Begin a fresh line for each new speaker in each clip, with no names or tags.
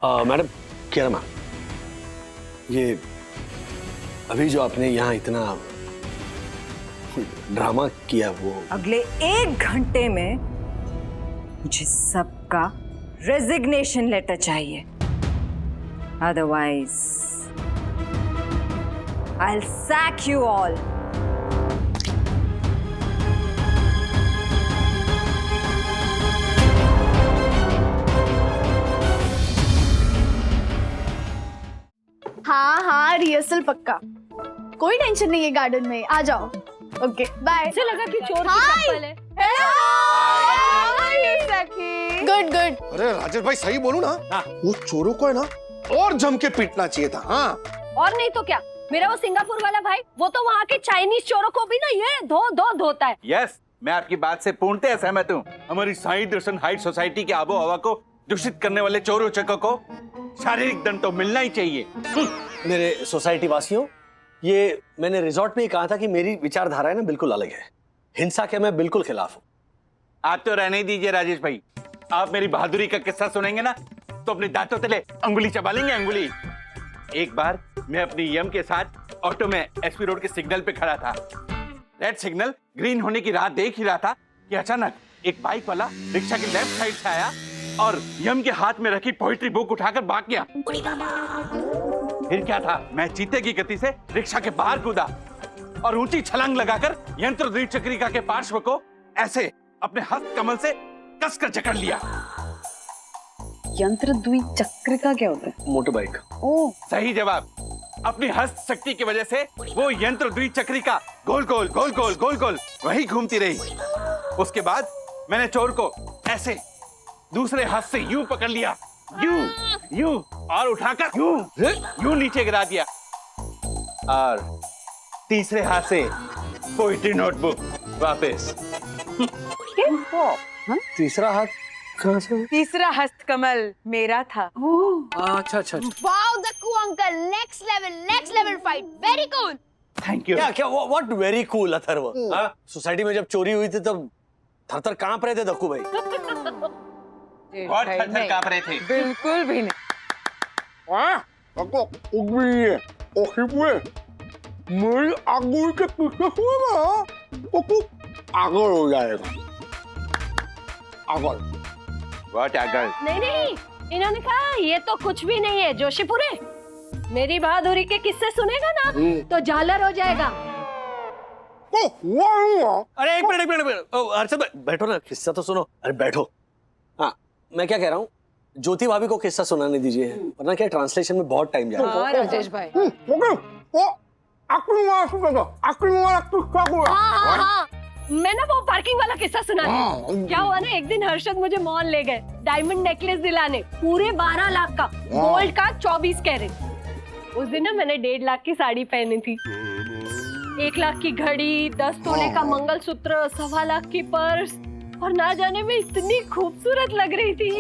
Madam किरण ma'am, ये अभी जो आपने यहाँ इतना ड्रामा किया वो
अगले 1 घंटे में मुझे सबका रेजिग्नेशन लेटर चाहिए, otherwise I will sac you all.
हाँ हाँ रिहर्सल पक्का, कोई टेंशन नहीं है गार्डन में, आ जाओ। Okay bye.
ऐसे लगा कि चोर की चप्पल है।
Good good.
अरे राजेश भाई सही बोलूं ना, वो चोरों को है ना और जम के पीटना चाहिए था। हाँ
और नहीं तो क्या, मेरा वो सिंगापुर वाला भाई, वो तो वहाँ के चाइनीज चोरों को भी ना ये धोता है।
यस, मैं आपकी बात से पूर्णतः सहमत हूँ। हमारी साई दर्शन हाइट सोसाइटी की आबो हवा को दूषित करने वाले चोरों चक्कों को शारीरिक दंड तो मिलना ही चाहिए।
मेरे सोसाइटी वासियों, ये मैंने रिजॉर्ट में ही कहा था कि मेरी विचारधारा है ना बिल्कुल अलग है। हिंसा के मैं बिल्कुल खिलाफ हूँ।
आप तो रहने ही दीजिए राजेश भाई, आप मेरी बहादुरी का किस्सा सुनेंगे ना तो अपने दांतों तले अंगुली चबा लेंगे, अंगुली। एक बार मैं अपनी यम के साथ ऑटो में एसपी रोड के सिग्नल पे खड़ा था। रेड सिग्नल ग्रीन होने की राह देख ही रहा था कि अचानक एक बाइक वाला रिक्शा की लेफ्ट साइड से आया और यम के हाथ में रखी पोइट्री बुक उठाकर भाग गया। फिर क्या था, मैं चीते की गति से रिक्शा के बाहर कूदा और ऊंची छलांग लगाकर यंत्र द्विचक्रिका के पार्श्व को ऐसे अपने हस्त कमल से कसकर जकड़ लिया।
यंत्र द्विचक्रिका क्या होता है?
Motor bike.
ओह,
सही जवाब। अपनी हस्त शक्ति की वजह से वो यंत्र द्विचक्रिका गोल गोल गोल गोल गोल गोल वही घूमती रही। उसके बाद मैंने चोर को ऐसे दूसरे हाथ से यूं पकड़ लिया, यूं और उठाकर यूं नीचे गिरा दिया और तीसरे हाथ से पोइट्री नोटबुक वापस।
तीसरा हाथ कहाँ से?
तीसरा हस्तकमल मेरा था।
अच्छा अच्छा।
Wow Dakku uncle, next level fight, very cool.
Thank you.
क्या व्हाट वेरी कूल अथर्व। हाँ, सोसाइटी में जब चोरी हुई थी तब थर-थर कांप रहे थे दक्कू भाई।
बहुत थर-थर कांप रहे थे।
बिल्कुल भी नहीं।
मेरी आंगुल के पीछे हुआ ना तो कुछ आगल हो जाएगा। आगल
बहुत आगल।
नहीं, इन्होंने कहा ये तो कुछ भी नहीं है जोशीपुरे। मेरी बहादुरी के किस्से सुनेगा ना तो झालर हो जाएगा।
अरे एक मिनट अर्चद भाई बैठो ना, किस्सा तो सुनो। अरे बैठो। हाँ, मैं क्या कह रहा हूँ, ज्योति भाभी को किस्सा सुनाने दीजिए, वरना क्या ट्रांसलेशन में बहुत टाइम जाएगा।
हाँ राजेश भाई।
हाँ, मैं ना वो पार्किंग वाला किस्सा सुना रही। क्या हुआ ना, एक दिन हर्षद मुझे मॉल ले गए डायमंड नेकलेस दिलाने, पूरे 12 लाख का, गोल्ड का 24 कैरेट। उस दिन ना मैंने 1.5 लाख की साड़ी पहनी थी, 1 लाख की घड़ी, 10 तोले का मंगलसूत्र, 1.25 लाख की पर्स, और ना जाने में इतनी खूबसूरत लग रही थी।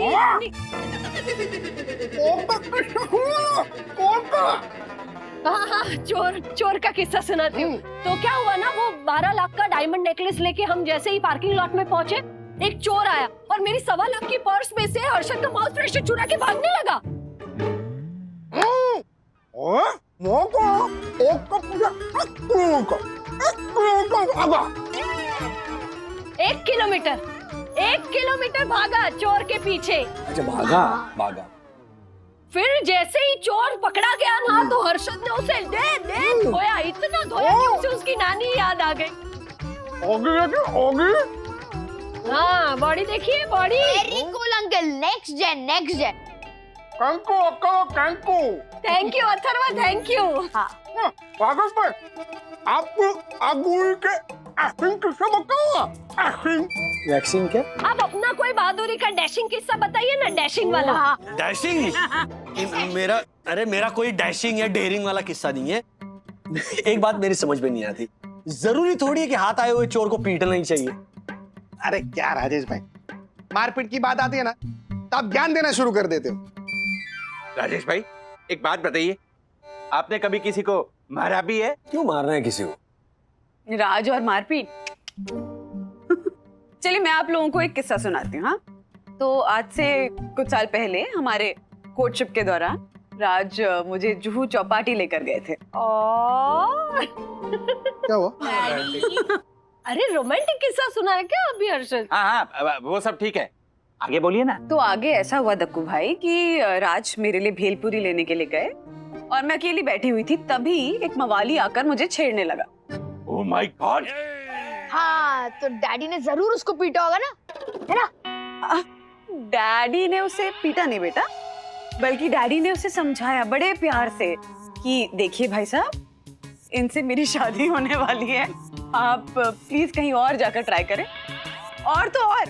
हाँ, चोर का किस्सा सुनाती हूँ। तो क्या हुआ ना, वो 12 लाख का डायमंड नेकलेस लेके हम जैसे ही पार्किंग लॉट में पहुंचे, एक चोर आया और मेरी 1.25 लाख की पर्स में से हर्षद का माउथ फ्रेशनर चुरा के भागने लगा। 1 किलोमीटर भागा चोर के पीछे।
अच्छा, भागा।
फिर जैसे ही चोर पकड़ा गया ना तो हर्षद ने उसे दे धोया, इतना धोया कि उसे उसकी नानी याद आ गई। हाँ, बॉडी देखिए, body.
Very cool uncle, next gen.
Thank you Atharva, thank you. हाँ,
आपको आंगुल के एक्टिंग किससे बताऊंगा?
वैक्सीन क्या?
आप अपना कोई बहादुरी का डैशिंग किस्सा बताइए ना, डैशिंग वाला।
डैशिंग? मेरा कोई डैशिंग या डेयरिंग वाला किस्सा नहीं है। एक बात मेरी समझ में नहीं आती, जरूरी थोड़ी है कि हाथ आए हुए चोर को पीटना ही चाहिए।
अरे क्या राजेश भाई, मारपीट की बात आती है ना तो आप ज्ञान देना शुरू कर देते हो।
राजेश भाई, एक बात बताइए, आपने कभी किसी को मारा भी है?
क्यों मारना है किसी को?
राज और मारपीट। चलिए मैं आप लोगों को एक किस्सा सुनाती हूँ। हाँ, तो आज से कुछ साल पहले हमारे कोर्टशिप के दौरान राज मुझे जुहू चौपाटी लेकर गए थे।
और
क्या हुआ?
अरे रोमांटिक किस्सा सुना है क्या अभी हर्षद?
हाँ, वो सब ठीक है, आगे बोलिए ना।
तो आगे ऐसा हुआ दक्कू भाई कि राज मेरे लिए भेलपुरी लेने के लिए गए और मैं अकेली बैठी हुई थी, तभी एक मवाली आकर मुझे छेड़ने लगा।
Oh my God!
हाँ, तो डैडी ने जरूर उसको पीटा होगा ना, है ना?
डैडी ने उसे पीटा नहीं बेटा, बल्कि डैडी ने उसे समझाया बड़े प्यार से कि देखिए भाई साहब, इनसे मेरी शादी होने वाली है, आप प्लीज कहीं और जाकर ट्राई करें। और तो और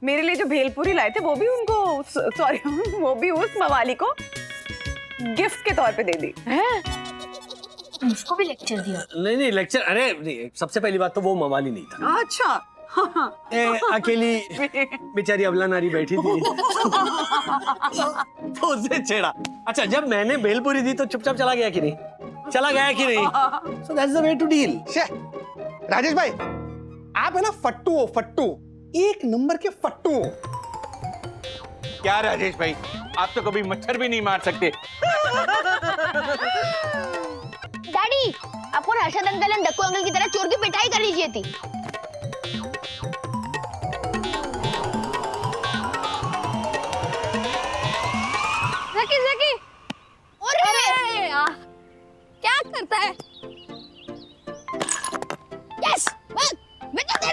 मेरे लिए जो भेलपुरी लाए थे वो भी उनको, सॉरी वो भी उस मवाली को गिफ्ट के तौर पे दे दी।
उसको भी लेक्चर दिया?
नहीं लेक्चर, अरे नहीं, सबसे पहली बात तो वो मवाली नहीं था।
अच्छा।
अकेली बेचारी अबला नारी बैठी थी तो उसने छेड़ा। अच्छा, जब मैंने भेलपुरी दी तो चुपचाप चला गया कि नहीं? चला गया कि नहीं? So that's the way to deal.
Rajesh भाई, आप है ना फट्टू हो, फट्टू, एक नंबर के फट्टू हो।
क्या राजेश भाई, आप तो कभी मच्छर भी नहीं मार सकते।
डैडी, आपको हर्षद अंकल और डक्कू अंकल की तरह चोर की पिटाई करनी चाहिए थी।
जकी जकी,
अरे
क्या करता है?
यस, मैं तो दे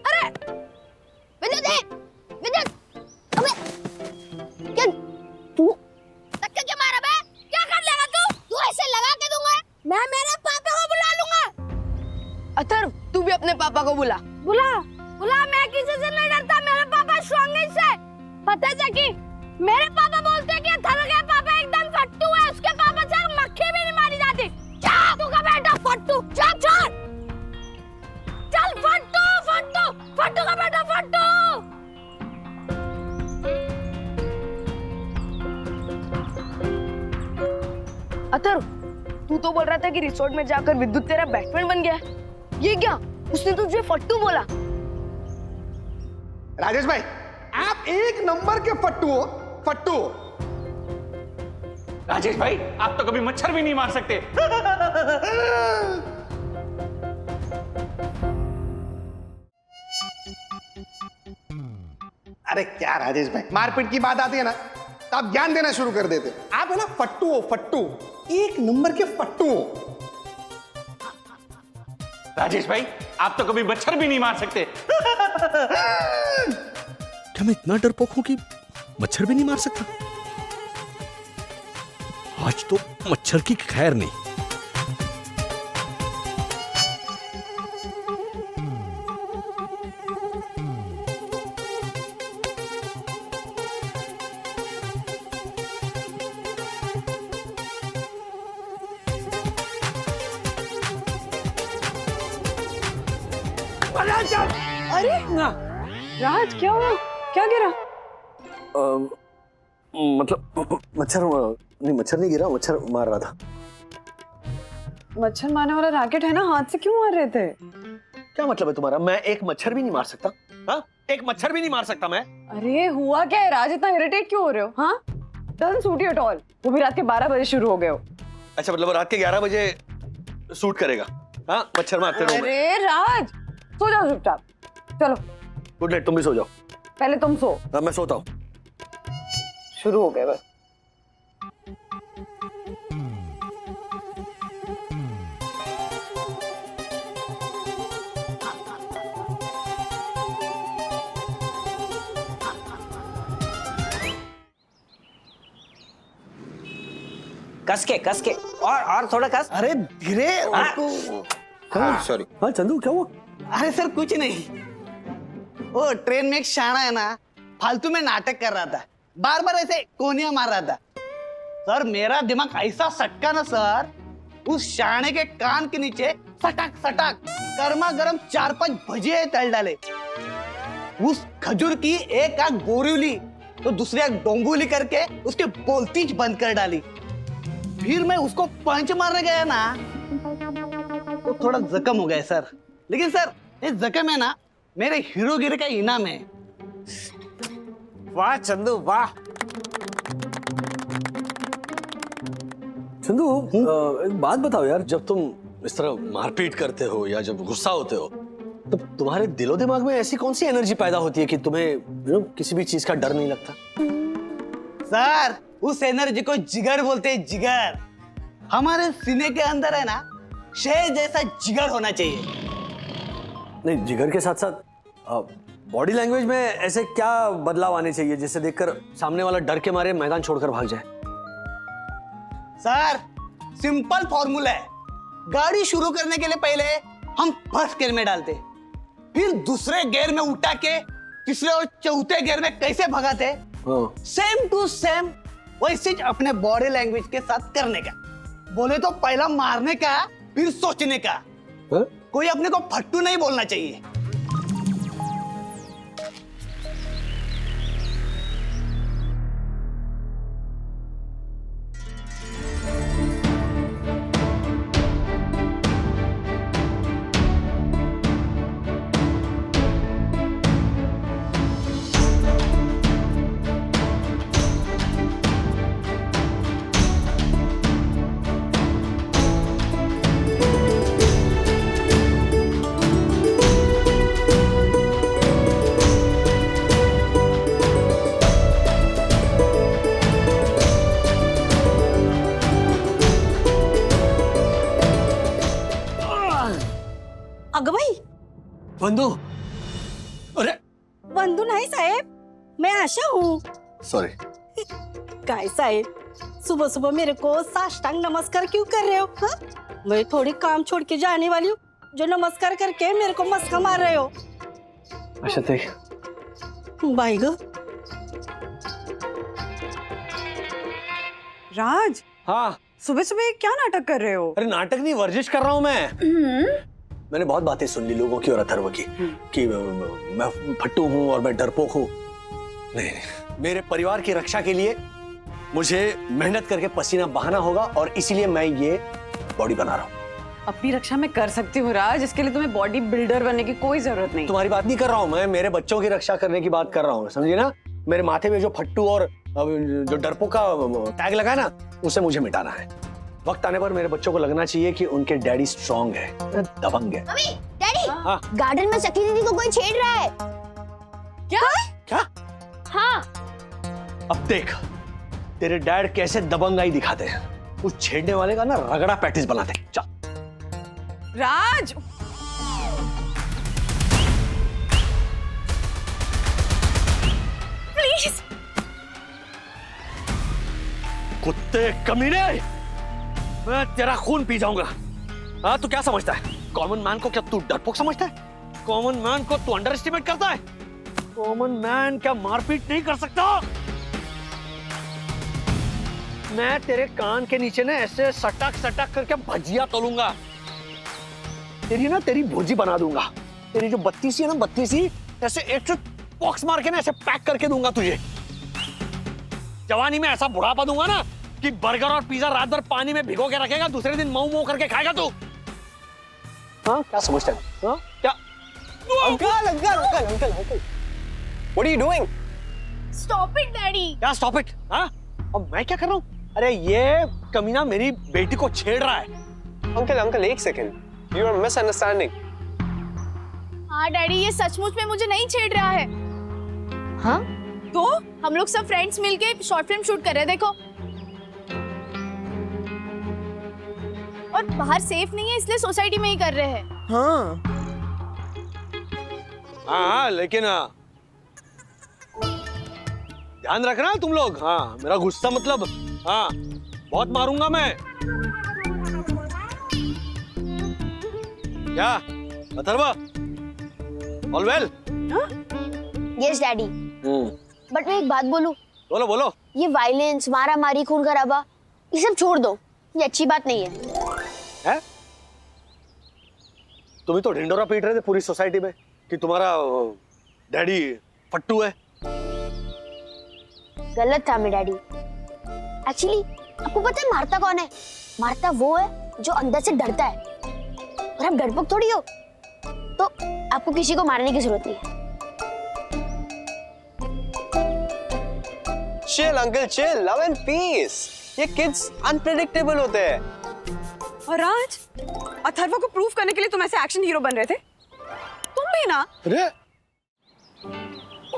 अरे विद्युत, अबे क्या तू धक्का क्या मारा बे? क्या कर लेगा तू ऐसे लगा के दूंगा, मैं मेरे पापा को बुला लूंगा। अथर्व, तू भी अपने पापा को बुला। मैं किसी से नहीं डरता, मेरे पापा स्ट्रॉन्गेस्ट है। पता है कि मेरे पापा बोलते हैं कि अथर्व के पापा एकदम फट्टू है, उसके पापा से मक्खी भी नहीं मारी जाती। तू का बेटा फट्टू, चल फट्टू का बेटा फट्टू। अथर्व, तू तो बोल रहा था कि रिसोर्ट में जाकर विद्युत तेरा बैट्समैन बन गया। ये क्या? उसने तुझे फट्टू बोला?
राजेश भाई, आप एक नंबर के फट्टू हो, फट्टू।
राजेश भाई, आप तो कभी मच्छर भी नहीं मार सकते।
अरे क्या राजेश भाई, मारपीट की बात आती है ना तो आप ज्ञान देना शुरू कर देते। आप है ना फट्टू हो, फट्टू, एक नंबर के फट्टू हो।
राजेश भाई, आप तो कभी मच्छर भी नहीं मार सकते।
क्या मैं इतना डरपोक हूं कि मच्छर भी नहीं मार सकता? आज तो मच्छर की खैर नहीं।
अरे राज, क्या हुआ? क्या गिरा?
मतलब मच्छर नहीं गिरा, मच्छर मार रहा था।
मच्छर मारने वाला रैकेट है ना, हाथ से क्यों मार रहे थे?
क्या मतलब है तुम्हारा? मैं एक मच्छर भी नहीं मार सकता? हाँ, एक मच्छर भी नहीं मार सकता मैं?
अरे हुआ क्या है राज, इतना इरिटेट क्यों हो रहे हो? हाँ, doesn't suit you at all. वो भी रात के 12 बजे शुरू हो गए हो।
अच्छा, मतलब रात के 11 बजे सूट करेगा? हाँ, मच्छर मारते रहो।
अरे राज, सो जाओ चुपचाप। चलो
गुड नाइट, तुम भी सो जाओ।
पहले तुम सो।
हाँ, मैं सोता हूँ।
शुरू हो गए बस।
कस के और थोड़ा कस।
अरे धीरे।
सॉरी।
हाँ चंदू, क्या हुआ?
अरे सर कुछ नहीं, वो ट्रेन में एक शाना है ना, फालतू में नाटक कर रहा था, बार बार ऐसे कोनियां मार रहा था। सर मेरा दिमाग ऐसा सटका ना सर, उस शाने के कान के नीचे सटाक सटाक गर्मा गर्म 4-5 भजिए तल डाले। उस खजूर की एक आंख बोरीवली तो दूसरी आंख डोंगुली करके उसके बोलतीज बंद कर डाली। फिर मैं उसको पंच मारने गया ना तो थोड़ा जख्म हो गया सर। लेकिन सर ये जख्म है ना मेरे हीरोगिरी का इनाम है।
वाह चंदू वाह।
चंदू एक बात बताओ यार, जब तुम इस तरह मारपीट करते हो या जब गुस्सा होते हो तो तुम्हारे दिलो दिमाग में ऐसी कौन सी एनर्जी पैदा होती है कि तुम्हें किसी भी चीज का डर नहीं लगता?
सर उस एनर्जी को जिगर बोलते हैं, जिगर। हमारे सीने के अंदर है ना शेर जैसा जिगर होना चाहिए।
नहीं, जिगर के साथ साथ बॉडी लैंग्वेज में ऐसे क्या बदलाव आने चाहिए जिससे देखकर सामने वाला डर के मारे मैदान छोड़कर भाग जाए?
सर सिंपल फॉर्मूला है। गाड़ी शुरू करने के लिए पहले हम फर्स्ट गियर में डालते, फिर दूसरे गियर में उठा के तीसरे और चौथे गियर में कैसे भगाते, सेम टू सेम वैसे अपने बॉडी लैंग्वेज के साथ करने का। बोले तो पहला मारने का फिर सोचने का। कोई अपने को फट्टू नहीं बोलना चाहिए।
अगं बाई,
बंधू, अरे
बंधू नहीं साहेब, मैं आशा हूँ।
सॉरी।
काय साहेब, सुबह सुबह मेरे को साष्टांग नमस्कार क्यों कर रहे हो? हाँ? मैं थोड़ी काम छोड़ के जाने वाली हूँ जो नमस्कार करके मेरे को मस्का मार रहे हो।
अच्छा देख,
बाई गो।
राज,
हाँ
सुबह सुबह क्या नाटक कर रहे हो?
अरे नाटक नहीं, वर्जिश कर रहा हूँ मैं। मैंने बहुत बातें सुन ली लोगों की और अथर्व की कि मैं फट्टू हूँ और मैं डरपोक हूँ। नहीं, मेरे परिवार की रक्षा के लिए मुझे मेहनत करके पसीना बहाना होगा और इसीलिए मैं ये बॉडी बना रहा हूँ।
अपनी रक्षा मैं कर सकती हूँ राज, इसके लिए तुम्हें बॉडी बिल्डर बनने की कोई जरूरत नहीं।
तुम्हारी बात नहीं कर रहा हूँ मैं, मेरे बच्चों की रक्षा करने की बात कर रहा हूँ, समझिए ना। मेरे माथे में जो फट्टू और जो डरपोक का टैग लगा है ना, उसे मुझे मिटाना है। वक्त आने पर मेरे बच्चों को लगना चाहिए कि उनके डैडी स्ट्रांग है, दबंग है।
मम्मी, डैडी,
हाँ।
गार्डन में सखी दीदी को कोई छेड़ रहा है।
क्या?
हाँ।
अब देख तेरे डैड कैसे दबंगाई दिखाते हैं। उस छेड़ने वाले का ना रगड़ा पैटिस बनाते हैं। चल
राज,
प्लीज।
कुत्ते कमीने, मैं तेरा खून पी जाऊंगा। हाँ, तू क्या समझता है? कॉमन मैन को क्या तू डरपोक समझता है? कॉमन मैन को तू अंडर एस्टिमेट करता है? कॉमन मैन क्या मारपीट नहीं कर सकता? मैं तेरे कान के नीचे ना ऐसे सटक सटक करके भजिया तोलूंगा। तेरी भुर्जी बना दूंगा। तेरी जो बत्तीसी है ना, बत्तीसी ऐसे एक बॉक्स मार के ना ऐसे पैक करके दूंगा तुझे। जवानी में ऐसा बुढ़ापा दूंगा ना कि बर्गर और पिज्जा रात भर पानी में भिगो के रखेगा, दूसरे दिन मऊ मऊ करके खाएगा तू। हाँ, क्या समझता है? हाँ, क्या?
Uncle uncle uncle uncle uncle, what are you doing?
Stop it daddy.
क्या स्टॉप इट? हाँ, अब मैं क्या कर रहा हूँ? अरे ये कमीना मेरी बेटी को छेड़ रहा है।
अंकल अंकल एक सेकंड, यू आर मिसअंडरस्टैंडिंग।
हाँ डैडी, ये सचमुच में मुझे नहीं छेड़ रहा है। हाँ? तो हम लोग सब फ्रेंड्स मिलके शॉर्ट फिल्म शूट कर रहे हैं, देखो। और बाहर सेफ नहीं है, इसलिए सोसाइटी में ही कर रहे हैं।
हाँ, लेकिन ध्यान रखना तुम लोग। हाँ, मेरा गुस्सा मतलब हाँ, बहुत मारूंगा मैं। क्या Atharva, all well?
Yes daddy. But मैं एक बात बोलूं?
बोलो बोलो।
ये वायलेंस, मारा मारी, खून खराबा, ये सब छोड़ दो। ये अच्छी बात नहीं है।
तुम ही तो ढिंडोरा पीट रहे थे पूरी सोसाइटी में कि तुम्हारा डैडी फट्टू है।
गलत था मेरा डैडी। एक्चुअली आपको पता है मारता कौन है? मारता वो है जो अंदर से डरता है। और आप डरपोक थोड़ी हो। तो आपको किसी को मारने की जरूरत नहीं है।
Chill uncle chill, love and peace. ये किड्स अनप्रेडिक्टेबल होते हैं।
और राज, अथर्व को प्रूफ करने के लिए तुम ऐसे एक्शन हीरो बन रहे थे? तुम भी ना?
अरे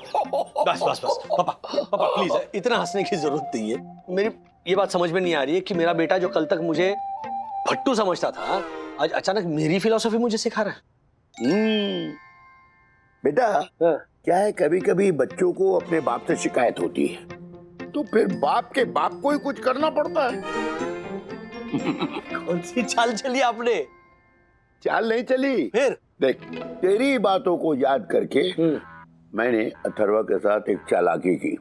बस बस बस पापा पापा प्लीज, इतना हंसने की जरूरत नहीं है। मेरी ये बात समझ में नहीं आ रही है कि मेरा बेटा जो कल तक मुझे भट्टू समझता था, आज अचानक मेरी फिलॉसफी मुझे सिखा रहा है।
बेटा, क्या है कभी कभी बच्चों को अपने बाप से शिकायत होती है, तो फिर बाप के बाप को ही कुछ करना पड़ता है।
कौन सी चाल चली आपने?
चाल नहीं चली।
फिर
देख, तेरी बातों को याद करके मैंने अथर्व के साथ एक चालाकी की।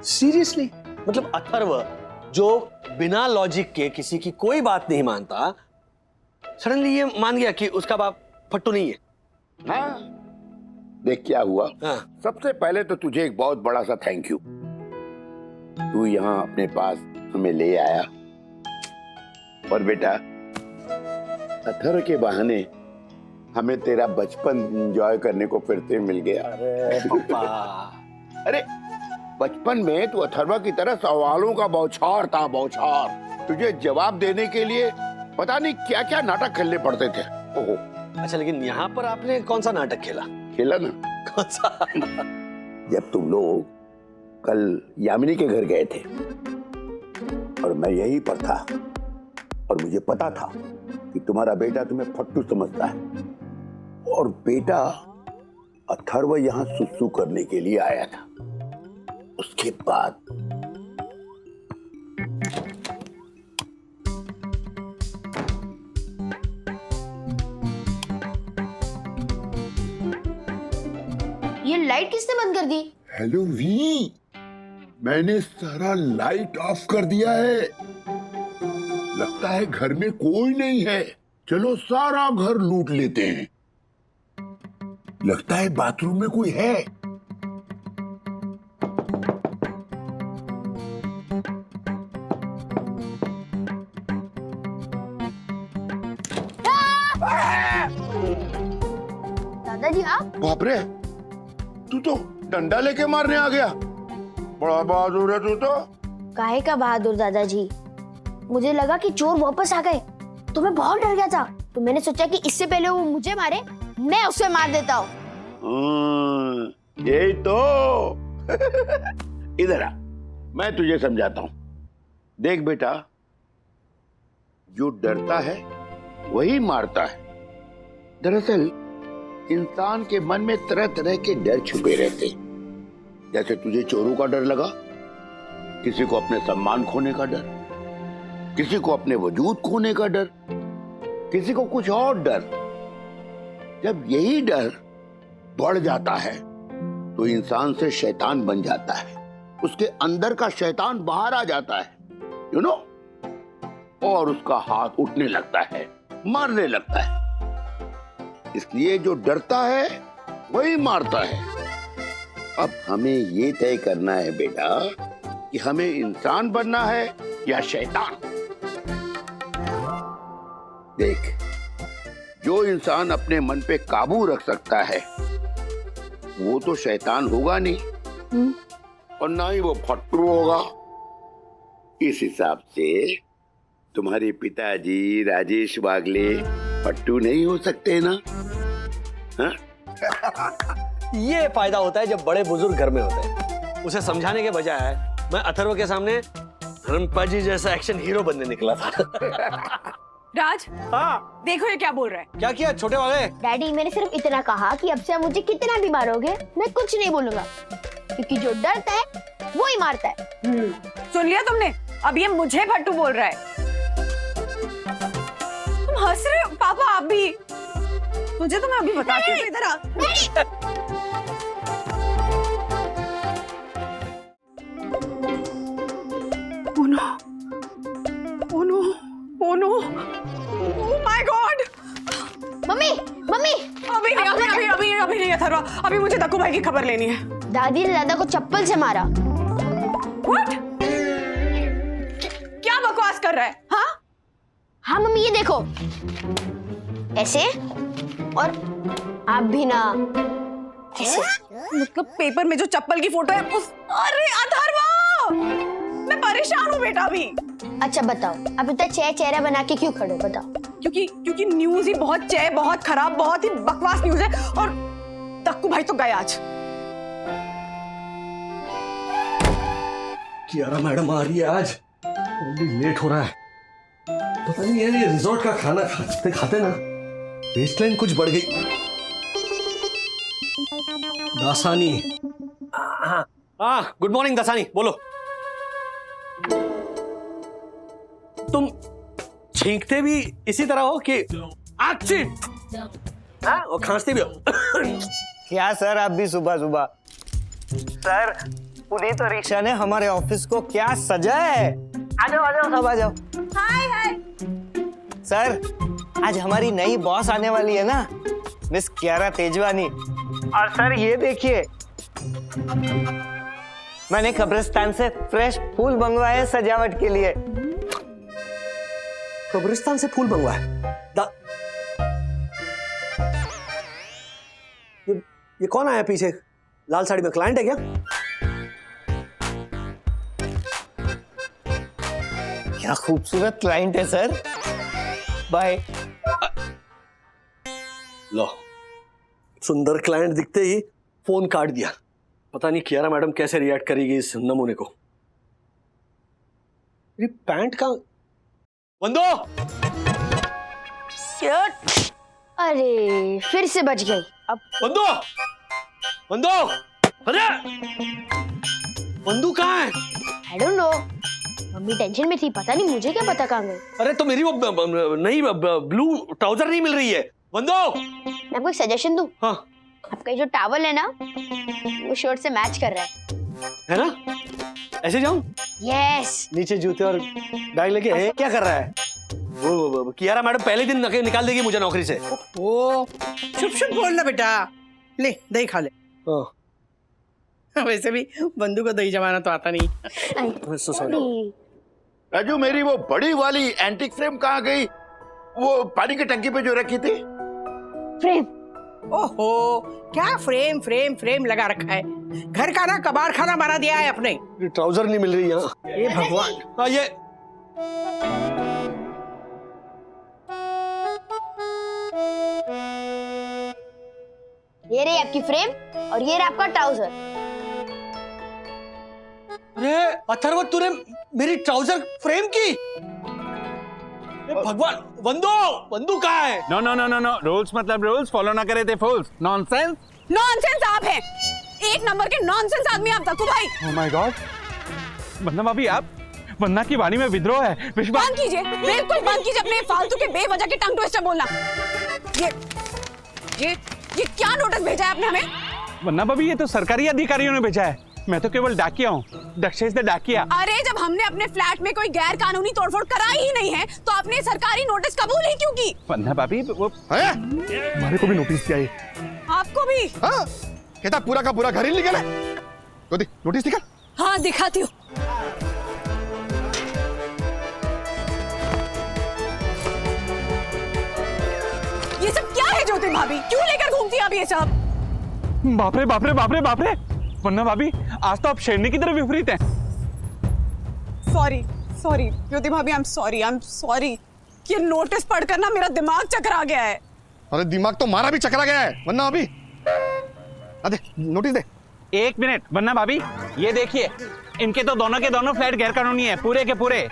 सीरियसली? मतलब अथर्व जो बिना लॉजिक के किसी की कोई बात नहीं मानता, सडनली ये मान गया कि उसका बाप फट्टू नहीं है?
हाँ, देख क्या हुआ।
हाँ।
सबसे पहले तो तुझे एक बहुत बड़ा सा थैंक यू। तू यहाँ अपने पास हमें ले आया, और बेटा अथर्व के बहाने हमें तेरा बचपन एंजॉय करने को फिर से मिल गया।
अरे पापा।
अरे बचपन में तू अथर्व की तरह सवालों का बौछार था, बौछार। तुझे जवाब देने के लिए पता नहीं क्या क्या नाटक खेलने पड़ते थे। ओहो।
अच्छा, लेकिन यहाँ पर आपने कौन सा नाटक खेला?
खेला ना।
कौन सा?
जब तुम लोग कल यामिनी के घर गए थे और मैं यहीं पर था, और मुझे पता था कि तुम्हारा बेटा तुम्हें फट्टू समझता है, और बेटा अथर्व यहाँ सुसु करने के लिए आया था। उसके बाद
ये लाइट किसने बंद कर दी?
हेलो वी, मैंने सारा लाइट ऑफ कर दिया है। लगता है घर में कोई नहीं है। चलो सारा घर लूट लेते हैं। लगता है बाथरूम में कोई है।
दादाजी आप?
बाप रे, तू तो डंडा लेके मारने आ गया। बड़ा बहादुर है तू तो।
काहे का बहादुर दादाजी? मुझे लगा कि चोर वापस आ गए, तो मैं बहुत डर गया था। तो मैंने सोचा कि इससे पहले वो मुझे मारे, मैं उसे मार देता हूँ।
यही तो। इधर आ, मैं तुझे समझाता हूँ। देख बेटा, जो डरता है वही मारता है। दरअसल इंसान के मन में तरह तरह के डर छुपे रहते। जैसे तुझे चोरों का डर लगा, किसी को अपने सम्मान खोने का डर, किसी को अपने वजूद खोने का डर, किसी को कुछ और डर। जब यही डर बढ़ जाता है तो इंसान से शैतान बन जाता है। उसके अंदर का शैतान बाहर आ जाता है, यू नो, और उसका हाथ उठने लगता है, मारने लगता है। इसलिए जो डरता है वही मारता है। अब हमें ये तय करना है बेटा कि हमें इंसान बनना है या शैतान। देख, जो इंसान अपने मन पे काबू रख सकता है वो तो शैतान होगा नहीं, और ना ही वो फट्टू होगा। इस हिसाब से तुम्हारे पिताजी राजेश वागले फट्टू नहीं हो सकते ना? हाँ?
ये फायदा होता है जब बड़े बुजुर्ग घर में होते हैं। उसे समझाने के बजाय मैं अथर्व के सामने धर्मपा जी जैसा एक्शन हीरो बनने निकला था।
राज,
हाँ,
देखो ये क्या बोल रहा है।
क्या किया छोटे वाले?
डैडी, मैंने सिर्फ इतना कहा कि अब से आप मुझे कितना भी मारोगे मैं कुछ नहीं बोलूंगा, क्योंकि जो डरता है वो ही मारता है।
सुन लिया तुमने? अब ये मुझे फट्टू बोल रहा है। तुम हंस रहे हो पापा? आप भी? तुझे तो मैं अभी बताती हूँ, इधर आ। Oh no! Oh no! Oh no! Oh my God!
Mummy, mummy!
अभी नहीं अथर्वा, अभी मुझे दक्कू भाई की खबर लेनी है।
दादी ने दादा को चप्पल से मारा।
What? क्या बकवास कर रहा है? हाँ?
हाँ मम्मी, ये देखो, ऐसे और आप भी ना। कैसे?
मतलब पेपर में जो चप्पल की फोटो है उस, अरे अथर्व, मैं परेशान हूँ बेटा अभी।
अच्छा बताओ, आप इतना चेहरा बना के क्यों खड़े हो, बताओ।
क्योंकि न्यूज ही बहुत खराब, बहुत ही बकवास न्यूज है। और तक्कू भाई तो गए आज।
कियारा मैडम आ रही है आज, लेट हो रहा है। पता नहीं यार, ये रिजॉर्ट का खाना खाते खाते ना वेस्टलाइन कुछ बढ़ गई। दासानी, हाँ गुड मॉर्निंग दासानी, बोलो। तुम छींकते भी इसी तरह हो कि आच्छी, हाँ, और खांसते भी हो।
क्या सर आप भी सुबह सुबह। सर पुनीत और रिक्शा ने हमारे ऑफिस को क्या सजाया है। आ जाओ सब आ जाओ।
हाय।
सर आज हमारी नई बॉस आने वाली है ना, मिस कियारा तेजवानी। और सर ये देखिए, मैंने कब्रिस्तान से फ्रेश फूल मंगवाए हैं सजावट के लिए।
कब्रिस्तान से फूल मंगवाए? ये कौन आया पीछे लाल साड़ी में, क्लाइंट है क्या?
क्या खूबसूरत क्लाइंट है सर। बाय।
लो, सुंदर क्लाइंट दिखते ही फोन काट दिया। पता नहीं कियारा मैडम कैसे रिएक्ट करेगी इस नमूने को। ये पैंट का बंदो।
अरे फिर से बच गई। अब
बंदो, अरे बंदू कहाँ है?
I don't know, mummy tension में थी, पता नहीं, मुझे क्या पता कहाँ गए।
अरे तो मेरी वो नई ब्लू ट्राउजर नहीं मिल रही है। बंदो,
मैं आपको एक सजेशन दूं?
हाँ
आपका ये जो टॉवल है ना, वो शर्ट से मैच कर रहा
है ना, ऐसे जाऊं?
यस।
नीचे जूते और बैग लेके क्या कर रहा है? वो कियारा मैडम पहले दिन निकाल देगी मुझे नौकरी से।
ओ शुभ बोलना बेटा, ले दही खा ले।
हाँ।
वैसे भी बंदू को दही जमाना तो आता नहीं।
So sorry।
राजू मेरी वो बड़ी वाली एंटीक फ्रेम कहाँ गई? वो पानी की टंकी पे जो रखी थी।
फ्रेम?
ओहो, क्या फ्रेम फ्रेम फ्रेम लगा रखा है। घर का ना कबाड़ खाना बना दिया है अपने।
ये ट्राउजर नहीं मिल रही यहाँ।
ये भगवान।
हाँ ये
रही आपकी फ्रेम और ये रहा आपका ट्राउजर।
अरे अथर्व, तूने मेरी ट्राउजर फ्रेम की? भगवान, बंदू कहाँ है?
नो, रूल्स मतलब रूल्स, फॉलो ना करे थे फूल्स। नॉनसेंस
आप हैं, एक नंबर के नॉनसेंस आदमी आप तक्कू भाई।
ओह माय गॉड, वंदना भाभी आप, वंदना की वाणी में विद्रोह है। विश्वास
बंद कीजिए, बिल्कुल बंद कीजिए अपने फालतू के बेवजह के टंग ट्विस्टर बोलना। ये क्या नोटिस भेजा है आपने हमें?
वंदना भाभी ये तो सरकारी अधिकारियों ने भेजा है, मैं तो केवल डाकिया हूँ, दक्षेश द डाकिया।
अरे जब हमने अपने फ्लैट में कोई गैर कानूनी तोड़फोड़ कराई ही नहीं है तो आपने सरकारी नोटिस कबूल ही क्यों की?
वंदना भाभी वो
हमारे को भी नोटिस दिया ये।
आपको भी?
हाँ, कहता पूरा का पूरा घर ही निकल है। तो नोटिस निकल।
हाँ दिखाती हूँ। ये सब क्या है ज्योति भाभी, क्यों लेकर घूमती हैं आप ये सब?
बाप रे, वंदना भाभी आज तो आप शेरनी की तरफ विपरीत हैं।
सॉरी ज्योति भाभी, आई एम सॉरी। ये नोटिस पढ़कर ना मेरा दिमाग चकरा गया है।
अरे दिमाग तो मारा भी चकरा गया है वरना अभी। अरे नोटिस दे।
एक मिनट वंदना भाभी, ये देखिए, इनके तो दोनों के दोनों फ्लैट गैर कानूनी है, पूरे के पूरे।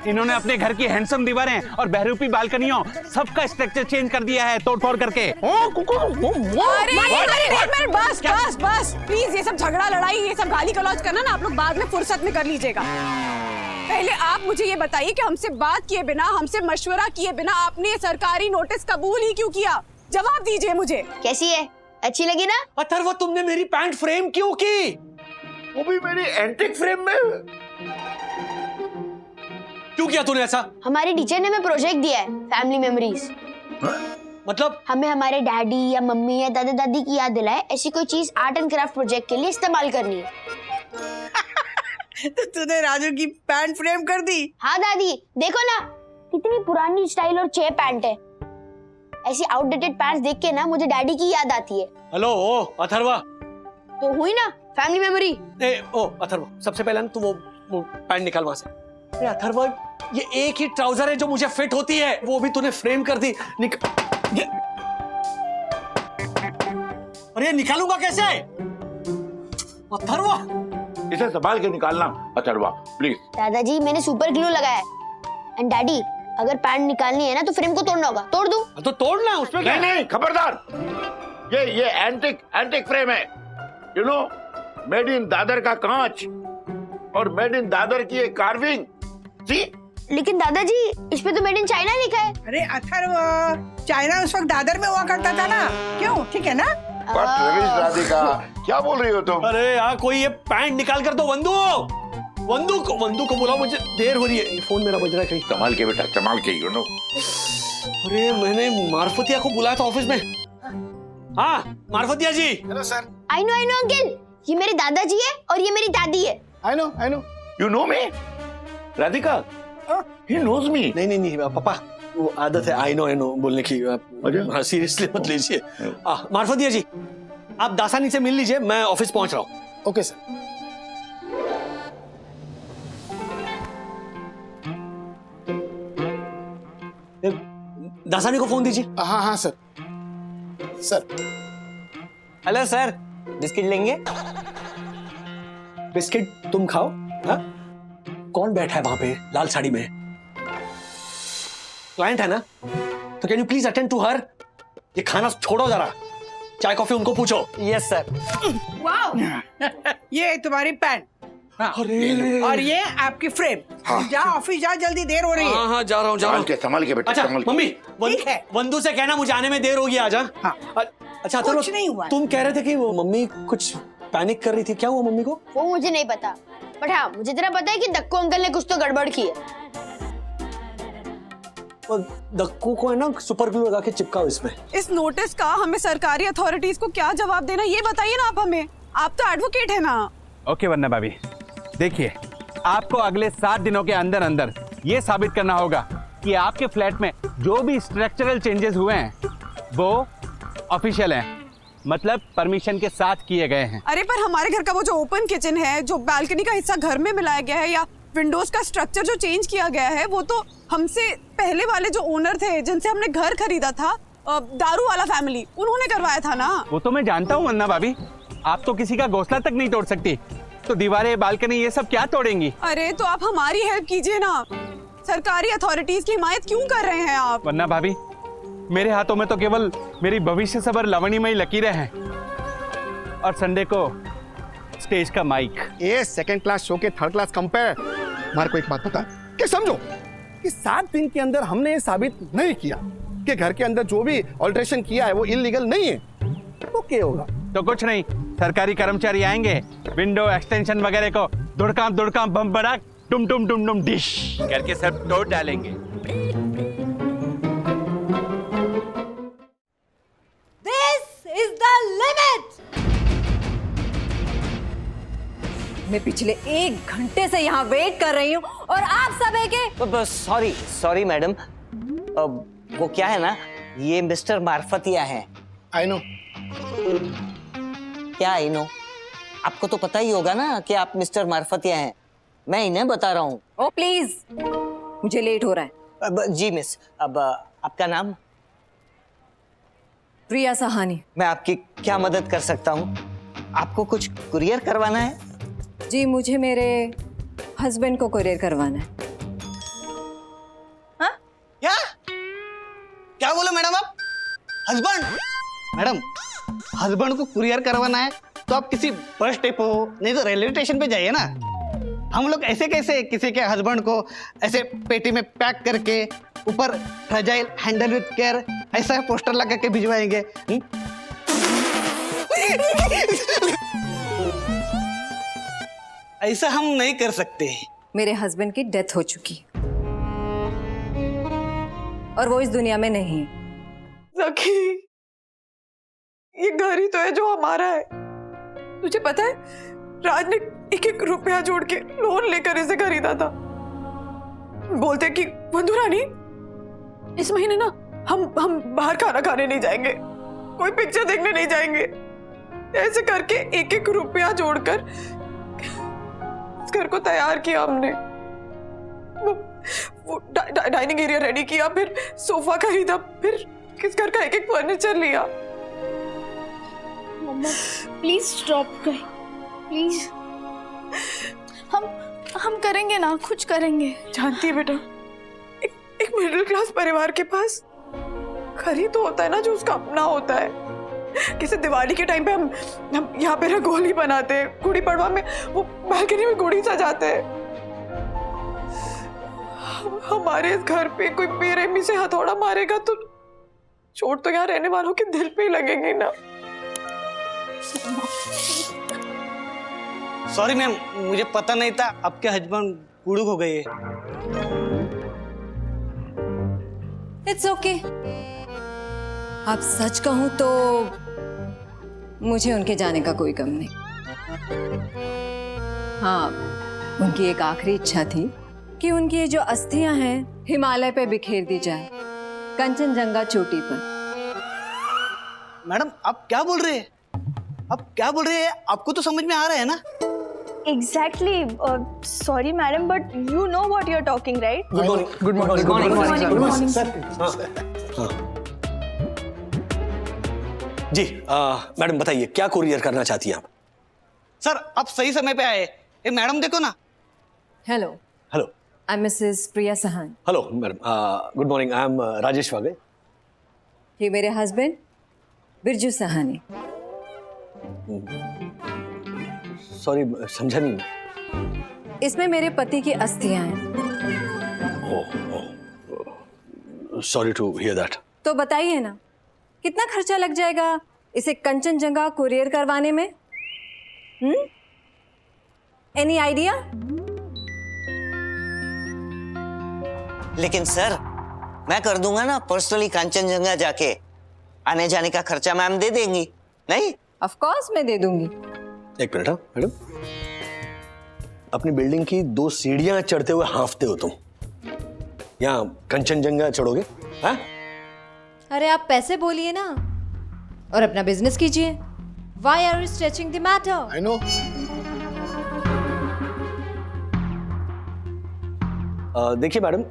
इन्होंने अपने घर की हैंडसम दीवारें और बहरूपी बालकनियों सबका स्ट्रक्चर चेंज कर दिया है तोड़फोड़ करके।
अरे बस प्लीज, ये सब झगड़ा लड़ाई, ये सब गाली गलौज करना ना आप लोग बाद में फुर्सत में कर लीजिएगा। पहले आप मुझे ये बताइए कि हमसे बात किए बिना, हमसे मशवरा किए बिना आपने सरकारी नोटिस कबूल ही क्यों किया? जवाब दीजिए मुझे।
कैसी है, अच्छी लगी ना?
अथर्व, तुमने मेरी पैंट फ्रेम क्यों की?
वो भी मेरी एंटीक फ्रेम में।
क्यों किया तूने ऐसा?
हमारी टीचर ने हमें प्रोजेक्ट दिया है, फैमिली मेमोरीज।
मतलब?
हमें हमारे डैडी या मम्मी या दादा दादी की याद दिलाए, ऐसी कोई चीज आर्ट एंड क्राफ्ट प्रोजेक्ट के लिए इस्तेमाल करनी है।
तो तूने राजू की पैंट फ्रेम कर दी?
हाँ दादी, देखो ना कितनी पुरानी स्टाइल और चे पैंट है। ऐसी आउटडेटेड पैंट्स देख के ना मुझे डैडी की याद आती है।
हेलो ओ अथर्वा।
तो हुई ना फैमिली मेमोरी।
ओ अथर्वा, सबसे पहले ना तू वो पैंट निकाल वहां से। अरे अथर्वा, ये एक ही ट्राउजर है जो मुझे फिट होती है, वो भी तूने फ्रेम कर दी। अरे निकालूंगा कैसे अथर्वा?
इसे संभाल के निकालना अथर्वा, प्लीज।
दादाजी मैंने सुपर ग्लू लगाया है। एंड डैडी, अगर पैंट निकालनी है ना तो फ्रेम को तोड़ना होगा। तोड़ दूं?
तो तोड़ना, उसमें क्या
नहीं नहीं, खबरदार। ये एंटिक फ्रेम है, you know, made in Dadar का कांच और मेड इन दादर की एक कार्विंग। सी,
लेकिन दादाजी इस पे तो मेड इन चाइना लिखा है।
अरे अथर्व, चाइना उस वक्त दादर में हुआ करता था ना, क्यों? ठीक है ना?
राधिका, क्या बोल रही हो तुम?
अरे यार, कोई ये पैंट निकाल कर दो। वंदू को बुलाओ, मुझे देर हो रही है। ये फोन मेरा बज रहा है कहीं।
संभाल के बेटा, संभाल के, यू नो।
अरे मैंने मार्फतिया को बुलाया था ऑफिस में। हाँ Marfatia ji.
Hello sir.
I know uncle, ये मेरे दादाजी है और ये मेरी दादी है।
I know.
You know me Radhika? He knows me.
नहीं पापा, वो आदत है आई नो बोलने की। हाँ, सीरियसली मत लीजिए। मार्फतिया जी, आप दासानी से मिल लीजिए, मैं ऑफिस पहुंच रहा हूँ।
Okay sir.
दासानी को फोन दीजिए।
हाँ sir. Sir.
Hello sir, biscuit लेंगे?
बिस्किट तुम खाओ। हाँ? कौन बैठा है वहां पे लाल साड़ी में? क्लाइंट है ना? तो can you please attend to her? ये खाना छोड़ो जरा, चाय कॉफी उनको पूछो।
Yes sir.
वाह, ये तुम्हारी पैंट। हाँ।
अरे
और ये आपकी फ्रेम। जा ऑफिस जा, जल्दी देर हो रही है।
हाँ जा रहा हूँ।
संभाल के बेटा,
अच्छा
संभाल के।
मम्मी,
ठीक है।
वंदू से कहना मुझे आने में देर होगी, आजा।
हाँ।
अच्छा
कुछ नहीं हुआ।
तुम कह रहे थे कि वो मम्मी कुछ पैनिक कर रही थी, क्या हुआ मम्मी को?
वो मुझे नहीं पता, बट हाँ मुझे इतना पता है कि दक्कू अंकल ने कुछ तो गड़बड़ की है।
दक्कू को है ना सुपर ग्लू लगा के चिपकाओ इसमें।
इस नोटिस का हमें सरकारी अथॉरिटीज को क्या जवाब देना, ये बताइए ना आप हमें। आप तो एडवोकेट है ना।
ओके वंदना भाभी, देखिए, आपको अगले 7 दिनों के अंदर अंदर ये साबित करना होगा कि आपके फ्लैट में जो भी स्ट्रक्चरल चेंजेस हुए हैं वो ऑफिशियल हैं, मतलब परमिशन के साथ किए गए हैं।
अरे पर हमारे घर का वो जो ओपन किचन है, जो बालकनी का हिस्सा घर में मिलाया गया है, या विंडोज का स्ट्रक्चर जो चेंज किया गया है, वो तो हमसे पहले वाले जो ओनर थे जिनसे हमने घर खरीदा था, दारू वाला फैमिली, उन्होंने करवाया था ना।
वो तो मैं जानता हूँ वंदना भाभी, आप तो किसी का घोंसला तक नहीं तोड़ सकती, तो दीवारें, बालकनी, ये सब क्या तोड़ेंगी?
अरे तो आप हमारी हेल्प कीजिए ना। सरकारी अथॉरिटीज की हिमायत क्यों कर रहे हैं आप?
वंदना भाभी, मेरे हाथों में तो केवल मेरी भविष्य सबर लवणीमयी लकीरें हैं और संडे को स्टेज का माइक।
ये सेकंड क्लास शो के थर्ड क्लास कंपेयर। हमारे को एक बात पता कि समझो कि 7 दिन के अंदर हमने ये साबित नहीं किया कि घर के अंदर जो भी ऑल्ट्रेशन किया है वो इलीगल नहीं है, तो क्या होगा?
तो कुछ नहीं, सरकारी कर्मचारी आएंगे, विंडो एक्सटेंशन वगैरह को दुड़काम बम बड़ा टुम डिश करके सब तोड़ डालेंगे।
This is the limit. मैं पिछले 1 घंटे से यहाँ वेट कर रही हूँ और आप सब एक
सॉरी मैडम, वो क्या है ना, ये मिस्टर मार्फतिया हैं।
I know.
क्या आई नो? आपको तो पता ही होगा ना कि आप मिस्टर मार्फतिया हैं, मैं इन्हें बता रहा हूँ।
ओ प्लीज, मुझे लेट हो रहा है।
अब जी मिस, अब आपका नाम?
प्रिया सहानी।
मैं आपकी क्या मदद कर सकता हूँ? आपको कुछ कुरियर करवाना है?
जी, मुझे मेरे हस्बैंड को कुरियर करवाना है।
हाँ? क्या बोले मैडम आप? हस्बैंड? मैडम, हस्बैंड को कुरियर करवाना है तो आप किसी बस डिपो नहीं तो रेलवे स्टेशन पे जाइए ना। हम लोग ऐसे कैसे किसी के हस्बैंड को ऐसे पेटी में पैक करके ऊपर फ्रेजाइल हैंडल विद केयर ऐसा पोस्टर लगा के भिजवाएंगे? ऐसा हम नहीं कर सकते।
मेरे हस्बैंड की डेथ हो चुकी और वो इस दुनिया में नहीं है।
सखी, ये घर ही तो है जो हमारा है। तुझे पता है, राज ने 1-1 रुपया जोड़ के लोन लेकर इसे खरीदा था। बोलते कि बंधु रानी, इस महीने ना हम बाहर खाना खाने नहीं जाएंगे, कोई पिक्चर देखने नहीं जाएंगे। ऐसे करके एक एक रुपया जोड़कर इस घर को तैयार किया हमने। वो डाइनिंग एरिया रेडी किया, फिर सोफा खरीदा, फिर किस घर का एक एक फर्नीचर लिया।
मम्मा प्लीज स्टॉप कर, प्लीज। हम करेंगे ना, कुछ करेंगे।
जानती है बेटा, एक मिडिल क्लास परिवार के पास घर ही तो होता है ना जो उसका अपना होता है। किसी दिवाली के टाइम पे हम यहाँ पे रंगोली बनाते हैं, गुड़ी पड़वा में वो बालकनी में गुड़ी सजाते हैं। हमारे इस घर पे कोई बेरहमी से हथौड़ा मारेगा तो चोट तो यहाँ रहने वालों के दिल पे ही लगेगी ना।
सॉरी मैम, मुझे पता नहीं था आपके हस्बैंड कुड़ुक हो गए।
It's okay. अब सच कहूं तो मुझे उनके जाने का कोई गम नहीं। हाँ, उनकी एक आखिरी इच्छा थी कि उनकी ये जो अस्थियां हैं हिमालय पे बिखेर दी जाए, कंचनजंगा चोटी पर।
मैडम आप क्या बोल रहे हैं? आप क्या बोल रहे हैं? आपको तो समझ में आ रहा है ना?
Exactly. Sorry, madam, but you know what you're talking, right?
Good morning. Good morning. Good morning sir. जी मैडम बताइए, क्या कुरियर करना चाहती हैं आप?
सर आप सही समय पे आए। ए मैडम देखो ना।
Hello,
hello.
I am Mrs Priya Sahan.
Hello madam, good morning. I am Rajesh Wage.
ये मेरे हस्बैंड बिरजू सहानी।
सॉरी, समझा नहीं।
इसमें मेरे पति की अस्थियां हैं।
Sorry to hear that.
तो बताइए ना, कितना खर्चा लग जाएगा इसे कंचनजंगा कुरियर करवाने में? Any idea?
लेकिन सर मैं कर दूंगा ना पर्सनली, कंचनजंगा जाके आने जाने का खर्चा मैम दे देंगी, नहीं?
ऑफ कोर्स मैं दे दूंगी।
एक मिनट। हाँ मैडम, अपनी बिल्डिंग की 2 सीढ़ियां चढ़ते हुए हांफते हो तुम, यहाँ कंचनजंगा चढ़ोगे? हाँ?
अरे आप पैसे बोलिए ना और अपना बिजनेस कीजिए। Why are you stretching the matter?
I know.
देखिए मैडम,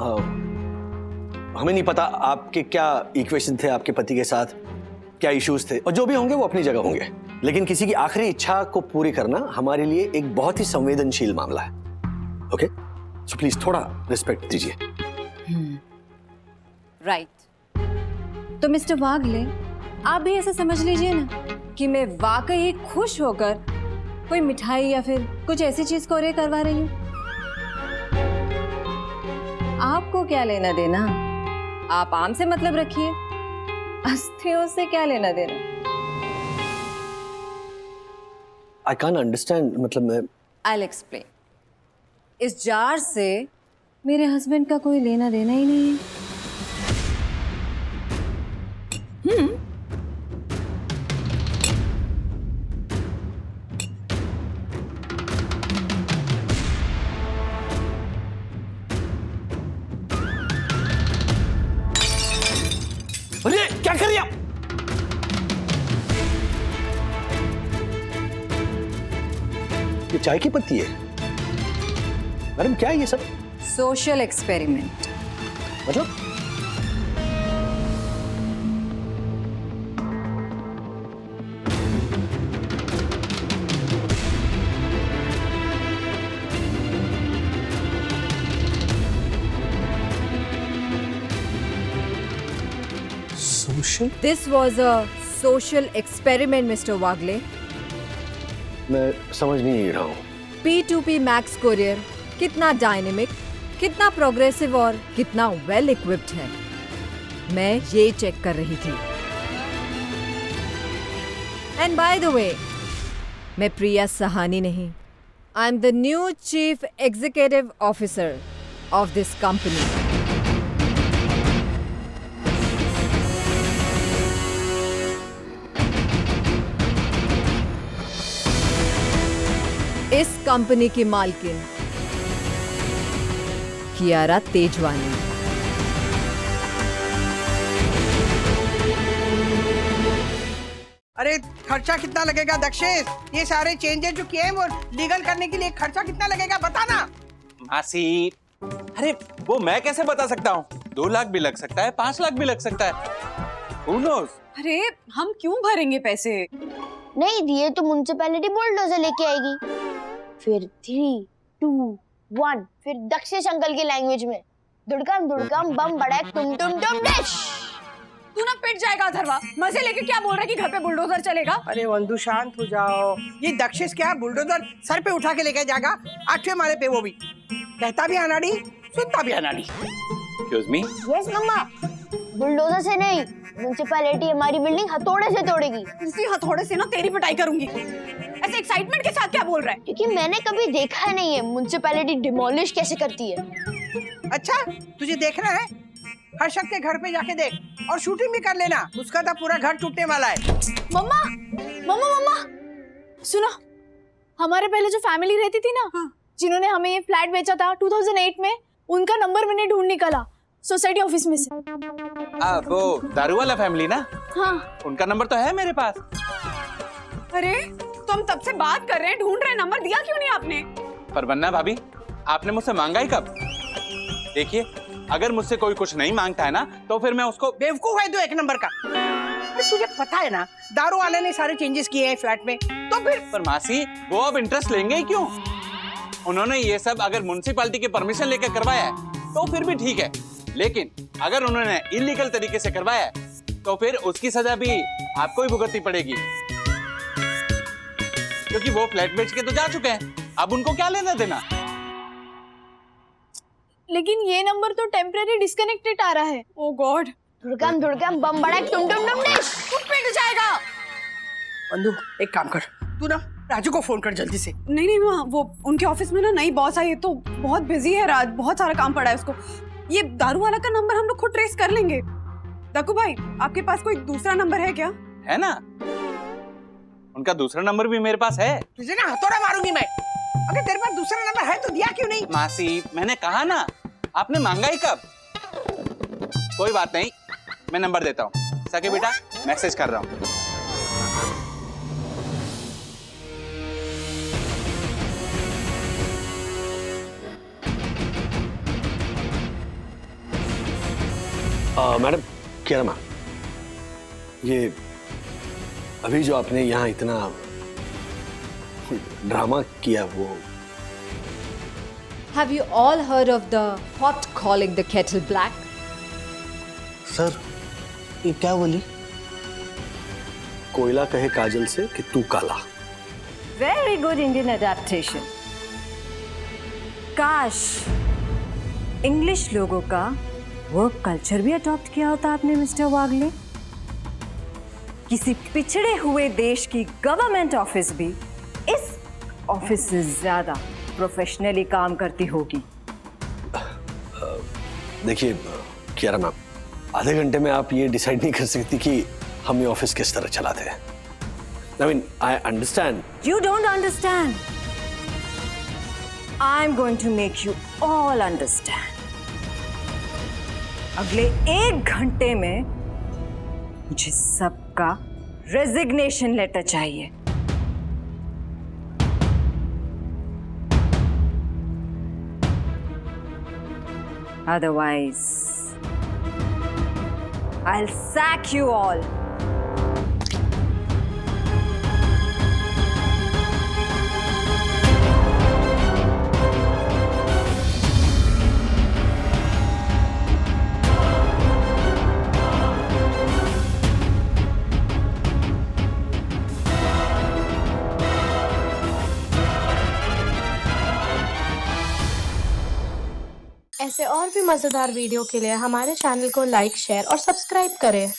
हमें नहीं पता आपके क्या इक्वेशन थे आपके पति के साथ, क्या इश्यूज थे, और जो भी होंगे वो अपनी जगह होंगे, लेकिन किसी की आखिरी इच्छा को पूरी करना हमारे लिए एक बहुत ही संवेदनशील मामला है। ओके, सो प्लीज थोड़ा रिस्पेक्ट दीजिए।
राइट। तो मिस्टर वागले, आप भी ऐसा समझ लीजिए ना कि मैं वाकई खुश होकर कोई मिठाई या फिर कुछ ऐसी चीज कोरियर करवा रही हूँ। आपको क्या लेना देना? आप आम से मतलब रखिए, अस्थियों से क्या लेना देना?
आई कांट अंडरस्टैंड, मतलब मैं
I'll explain. इस जार से मेरे हस्बैंड का कोई लेना देना ही नहीं है।
अरे क्या कर रही आप? ये चाय की पत्ती है मैडम, क्या है ये सब?
Social experiment.
मतलब social?
This was a social experiment, Mr. Wagle.
मैं समझ नहीं रहा हूँ।
P2P Max Courier कितना डायनेमिक, कितना प्रोग्रेसिव और कितना वेल इक्विप्ड है, मैं ये चेक कर रही थी। एंड बाय द वे, मैं प्रिया सहानी नहीं, I am the new chief executive officer of this company. इस कंपनी की मालकिन कियारा तेजवानी।
अरे खर्चा कितना लगेगा दक्षेश? ये सारे चेंजेस जो किए हैं वो लीगल करने के लिए खर्चा कितना लगेगा बता ना।
मासी, अरे वो मैं कैसे बता सकता हूँ? 2 लाख भी लग सकता है, 5 लाख भी लग सकता है। Who knows?
अरे हम क्यों भरेंगे पैसे?
नहीं दिए तो म्युनिसिपैलिटी बुलडोजर लेके आएगी। फिर 3, 2, 1 फिर दक्षेश अंकल की लैंग्वेज में दुड़कम दुड़कम बम बड़क तुम डिश।
तू ना पिट जाएगा अथर्वा। मजे लेके क्या बोल रहा है कि घर पे बुलडोजर चलेगा?
अरे वंदू शांत हो जाओ। ये दक्षेश क्या बुलडोजर सर पे उठा के लेके जाएगा 8वें माले पे, वो भी कहता भी अनाड़ी सुनता भी अनाड़ी।
Excuse me?
यस मम्मा, बुलडोजर से नहीं, म्युनिसिपैलिटी हमारी बिल्डिंग हथौड़े से तोड़ेगी।
इसी हथौड़े से ना तेरी पिटाई करूंगी। ऐसे एक्साइटमेंट के साथ क्या बोल रहा है?
क्योंकि मैंने कभी देखा नहीं है म्युनिसिपैलिटी डिमोलिश कैसे करती है।
अच्छा तुझे देखना है? हर्षद के घर पे जाके देख और शूटिंग भी कर लेना, उसका तो पूरा घर टूटने वाला है।
मम्मा मम्मा मम्मा सुनो, हमारे पहले जो फैमिली रहती थी ना, जिन्होंने हमें ये फ्लैट बेचा था 2008 में, उनका नंबर मैंने ढूंढ निकाला सोसाइटी ऑफिस में से।
वो दारू वाला फैमिली ना?
हाँ,
उनका नंबर तो है मेरे पास।
अरे तो हम तब से बात कर रहे हैं, ढूंढ रहे हैं, नंबर दिया क्यों नहीं आपने?
पर वन्ना भाभी, आपने मुझसे मांगा ही कब? देखिए, अगर मुझसे कोई कुछ नहीं मांगता है ना, तो फिर मैं उसको
बेवकूफ है तो 1 नंबर का। तुझे पता है ना दारू वाले ने सारे चेंजेस किए हैं फ्लैट में, तो फिर
पर मासी, वो अब इंटरेस्ट लेंगे ही क्यों? उन्होंने ये सब अगर म्युनिसिपैलिटी की परमिशन लेकर करवाया है तो फिर भी ठीक है, लेकिन अगर उन्होंने इलीगल तरीके से करवाया है तो फिर उसकी सजा भी आपको ही भुगतनी पड़ेगी, क्योंकि वो फ्लैट बेच के तो जा चुके हैं। अब उनको क्या लेना देना?
लेकिन ये नंबर तो टेम्परेरी डिस्कनेक्टेड आ रहा है।
ओ गॉड,
दुड़कम बम बड़क तुम डिश।
तू पिट जाएगा।
बंधु एक काम कर, तू ना राजू को फोन कर जल्दी से।
नहीं नहीं माँ, वो उनके ऑफिस में ना नई बॉस आई है तो बहुत बिजी है राज, बहुत सारा काम पड़ा है उसको। ये दारू वाला का नंबर हम लोग खुद ट्रेस कर लेंगे। दक्कू भाई, आपके पास कोई दूसरा नंबर है क्या?
है ना, उनका दूसरा नंबर भी मेरे पास है।
तुझे ना हथौड़ा मारूंगी मैं। अगर तेरे पास दूसरा नंबर है तो दिया क्यों नहीं?
मासी, मैंने कहा ना, आपने मांगा ही कब? कोई बात नहीं, मैं नंबर देता हूँ। सके बेटा, मैसेज कर रहा हूँ।
मैडम, क्या मैम, ये अभी जो आपने यहाँ इतना ड्रामा किया वो।
Have you all heard of the pot calling the kettle black?
Sir ये क्या बोली?
कोयला कहे काजल से कि तू काला।
Very good Indian adaptation. काश इंग्लिश लोगों का वर्क कल्चर भी अडॉप्ट किया होता आपने मिस्टर वागले। किसी पिछड़े हुए देश की गवर्नमेंट ऑफिस भी इस ऑफिस से ज्यादा प्रोफेशनली काम करती होगी।
देखिए कियारा मैम, आधे घंटे में आप ये डिसाइड नहीं कर सकती कि हम ये ऑफिस किस तरह चलाते हैं। I mean, I understand.
You don't understand. I'm going to make you all understand. अगले 1 घंटे में मुझे सबका रेजिग्नेशन लेटर चाहिए। Otherwise, I'll sack you all.
ऐसे और भी मजेदार वीडियो के लिए हमारे चैनल को लाइक, शेयर और सब्सक्राइब करें।